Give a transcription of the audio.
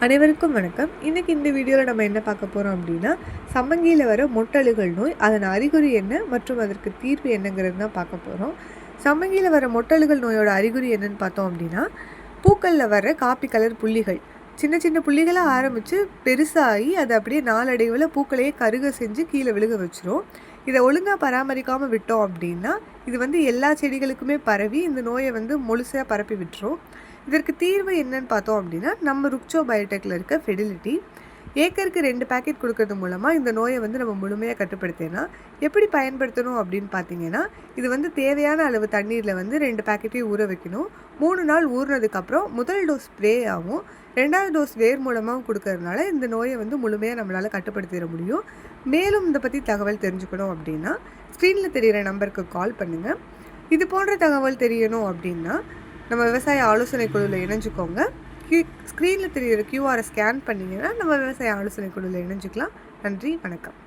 அனைவருக்கும் வணக்கம். இன்னைக்கு இந்த வீடியோவில் நம்ம என்ன பார்க்க போகிறோம் அப்படின்னா, சம்மங்கியில் வர மொட்டழுகல் நோய், அதன் அறிகுறி என்ன மற்றும் அதற்கு தீர்வு என்னங்கிறது தான் பார்க்க போகிறோம். சம்மங்கியில் வர மொட்டழுகல் நோயோட அறிகுறி என்னன்னு பார்த்தோம் அப்படின்னா, பூக்களில் வர காப்பி கலர் புள்ளிகள் சின்ன சின்ன புள்ளிகளாக ஆரம்பித்து பெருசாகி அதை அப்படியே நாளடைவில் பூக்களையே கருக செஞ்சு கீழே விழுக வச்சிரும். இதை ஒழுங்காக பராமரிக்காமல் விட்டோம் அப்படின்னா இது எல்லா செடிகளுக்குமே பரவி இந்த நோயை முழுசாக பரப்பி விட்டுரும். இதற்கு தீர்வு என்னன்னு பார்த்தோம் அப்படின்னா, நம்ம ருக்சோ பயோடெக்கில் இருக்க ஃபெடிலிட்டி ஏக்கருக்கு 2 பேக்கெட் கொடுக்கறது மூலமாக இந்த நோயை நம்ம முழுமையாக கட்டுப்படுத்தினா எப்படி பயன்படுத்தணும் அப்படின்னு பார்த்தீங்கன்னா, இது தேவையான அளவு தண்ணீரில் 2 பேக்கெட்டையும் ஊற வைக்கணும். 3 நாள் ஊறினதுக்கப்புறம் முதல் டோஸ் ஸ்ப்ரே ஆகும், 2வது டோஸ் வேர் மூலமாகவும் கொடுக்கறதுனால இந்த நோயை முழுமையாக நம்மளால் கட்டுப்படுத்திட முடியும். மேலும் இதை பற்றி தகவல் தெரிஞ்சுக்கணும் அப்படின்னா ஸ்க்ரீனில் தெரிகிற நம்பருக்கு கால் பண்ணுங்கள். இது போன்ற தகவல் தெரியணும் அப்படின்னா நம்ம விவசாய ஆலோசனை குழுவில் இணைஞ்சுக்கோங்க. ஸ்க்ரீனில் தெரிகிற QR ஸ்கேன் பண்ணிங்கன்னா நம்ம விவசாய ஆலோசனை குழுவில் இணைஞ்சிக்கலாம். நன்றி, வணக்கம்.